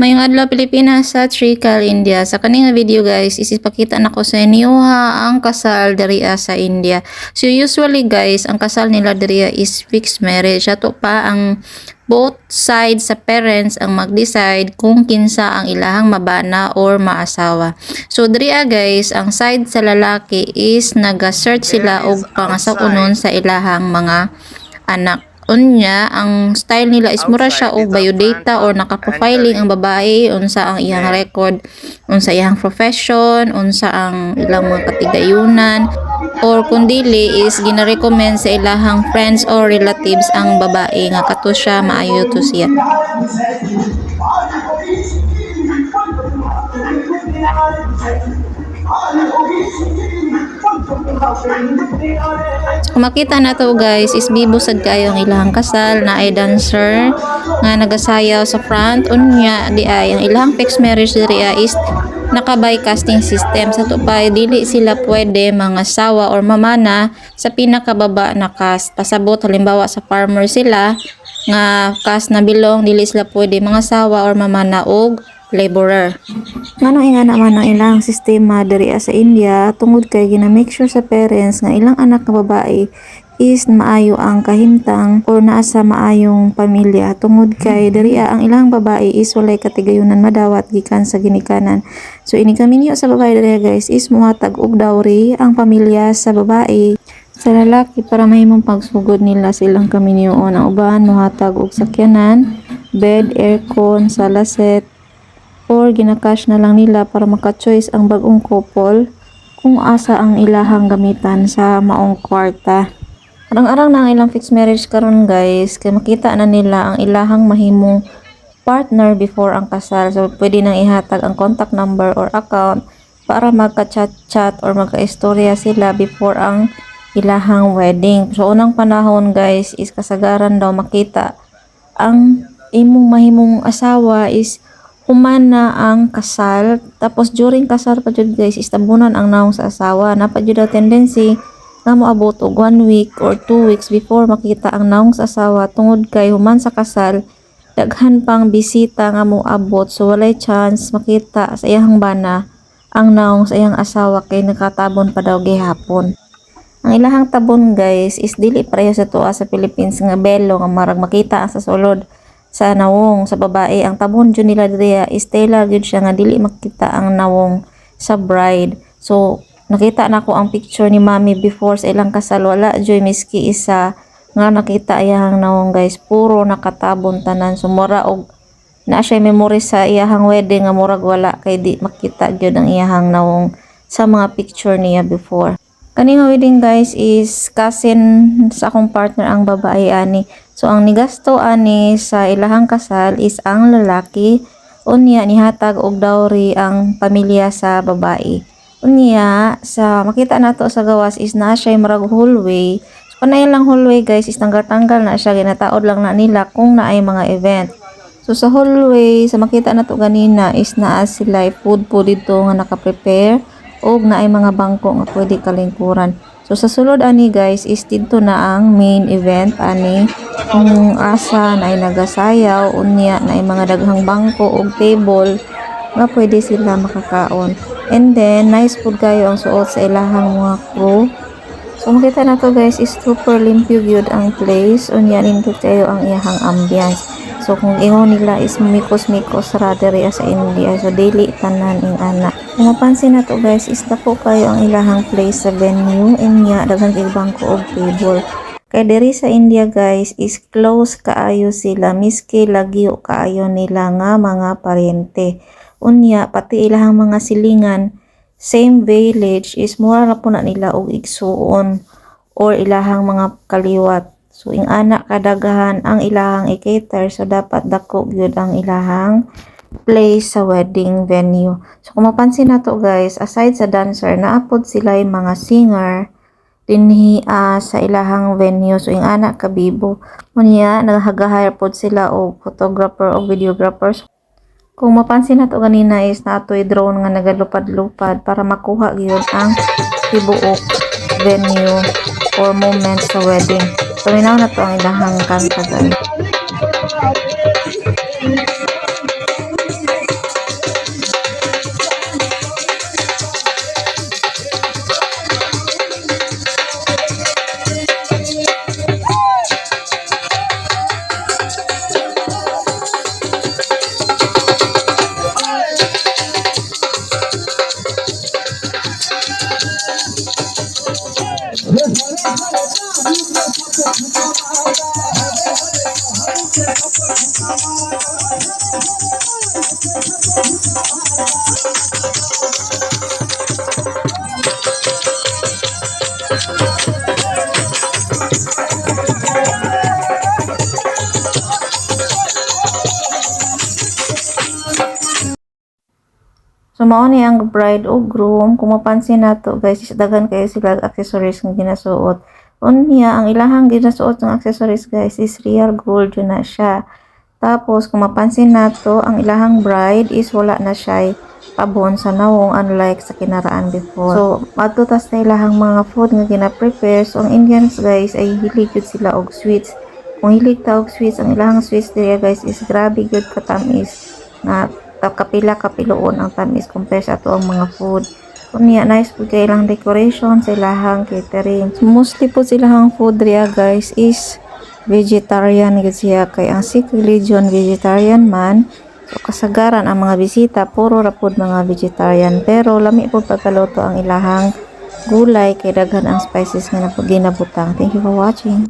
Mayong adlaw Pilipinas sa Trikal, India. Sa kaning video guys, isipakita na ko sa inyo ang kasal diriya sa India. So usually guys, ang kasal nila diriya is fixed marriage. Ato pa ang both sides sa parents ang mag-decide kung kinsa ang ilahang mabana or maasawa. So diriya guys, ang side sa lalaki is naga-search sila og pangasaunon sa ilahang mga anak. Unya ang style nila is mura siya og biodata or naka-profiling ang babae, unsa ang iyang record, unsa iyang profession, unsa ang ilang mga katigayunan, or kung dili is gina-recommend sa ilahang friends or relatives ang babae nga kato siya maayo to siya. Kung makita na to guys, is bibusad kayo ang ilahang kasal na ay dancer nga nagasayaw sa front. Unya di ay ang ilahang fixed marriage diri is nakabay casting system. Sa to pa dili sila pwede mga sawa or mamana sa pinakababa na cast. Pasabot halimbawa sa farmer sila nga cast na bilong, dili sila pwede mga sawa or mamana og laborer. Manong ingana man ang ilang sistema diri sa India tungod kay gina-make sure sa parents nga ilang anak nga babae is maayo ang kahimtang or naa sa maayong pamilya tungod kay diri ang ilang babae is walay katigayunan madawat gikan sa ginikanan. So ini kaminyo sa babae diri guys is muhatag og dowry ang pamilya sa babae sa lalaki para mahimong pagsugod nila sa ilang kaminyoon. Ang uban muhatag og sakyanan, bed, aircon, sala set, or ginakash na lang nila para maka-choice ang bagong couple kung asa ang ilahang gamitan sa maong kwarta. Arang-arang na ang ilang fixed marriage karon guys, kay makita na nila ang ilahang mahimong partner before ang kasal. So pwede nang ihatag ang contact number or account para magka-chat-chat or magka-istorya sila before ang ilahang wedding. So unang panahon guys is kasagaran daw makita ang imong mahimong asawa is humana ang kasal, tapos during kasal pa jud guys is tabunan ang naong sa asawa. Napa jud daw tendency nga moabot og 1 week or 2 weeks before makita ang naong sa asawa tungod kay human sa kasal daghan pang bisita nga moabot, so walay chance makita sa iyang bana ang naong sa iyang asawa kay nakatabon pa daw gihapon. Ang ilahang tabon guys is dili pareho sa tuwa sa Philippines nga belo nga marag makita sa sulod sa nawong sa babae. Ang tabon jud nila diriya is tela gyud siya nga dili makita ang nawong sa bride. So nakita na ko ang picture ni mami before sa ilang kasal, wala joy miski isa nga nakita iyang nawong guys, puro nakatabon tanan. So mura og na siya memory sa iyang wedding nga murag wala kay di makita gyud ang iyang nawong sa mga picture niya before. Kaning wedding guys is cousin sa akong partner ang babae ani. So ang nigasto ani sa ilahang kasal is ang lalaki. Unya nihatag og dowry ang pamilya sa babae. Unya sa makita nato sa gawas is naa siya marag hallway. So panay lang hallway guys is tanggal-tanggal na siya, ginataod lang na nila kung naay mga event. So sa hallway sa makita nato ganina is naa sila food po dito nga naka-prepare og naay mga bangko nga pwede kalingkuran. So sa sulod ani guys is dito na ang main event ani kung asa naay nagasayaw, unya naay mga daghang bangko og table nga pwede sila makakaon. And then nice food kayo ang suot sa ilahang mga crew. So makita na to guys is super limpyo gyud ang place, unya nindot kayo ang iyahang ambience. So kung ingon nila is mikos-mikos ra diri sa India, so daily tanan ing ana. Kung mapansin na to guys is dako kayo ang ilahang place sa venue, unya daghang kay bangko og table. Kay diri sa India guys is close kaayo sila miski lagyo kaayo nila nga mga paryente. Unya pati ilahang mga silingan same village is mura ra po na nila og igsuon or ilahang mga kaliwat. So ing anak kadagahan ang ilahang i-cater, so dapat dako gyud ang ilahang place sa wedding venue. So kung mapansin nato guys, aside sa dancer naapod sila yung mga singer dinhi sa ilahang venue. So ing anak kabibo unya naghagahire pod sila og photographer o videographers. Kung mapansin nato ganina is natoy drone nga nagalupad-lupad para makuha gyud ang tibuok venue or moments sa wedding. So minaw na to ang ilahang kanta guys. So mao ni ang bride o groom, kung mapansin nato guys, is daghan kayo sila accessories nga ginasuot. Unya ang ilahang ginasuot ng accessories guys is real gold yun na siya. Tapos kung mapansin nato, ang ilahang bride is wala na siya pabon sa nawong unlike sa kinaraan before. So matutas na ilahang mga food nga gina-prepare. So ang Indians guys ay hilig yun sila og sweets. Kung hilig ta og sweets, ang ilahang sweets diri guys is grabe good katamis na kapila-kapiloon ang tamis compare sa ato ang mga food. Kunya nice po kay ilang decoration sa ilahang catering. So, mostly po silahang food riya guys is vegetarian gid siya kay ang Sikh religion vegetarian man. So kasagaran ang mga bisita puro ra pod mga vegetarian, pero lami po pagkaluto ang ilahang gulay kay daghan ang spices nga napaginabutan. Thank you for watching.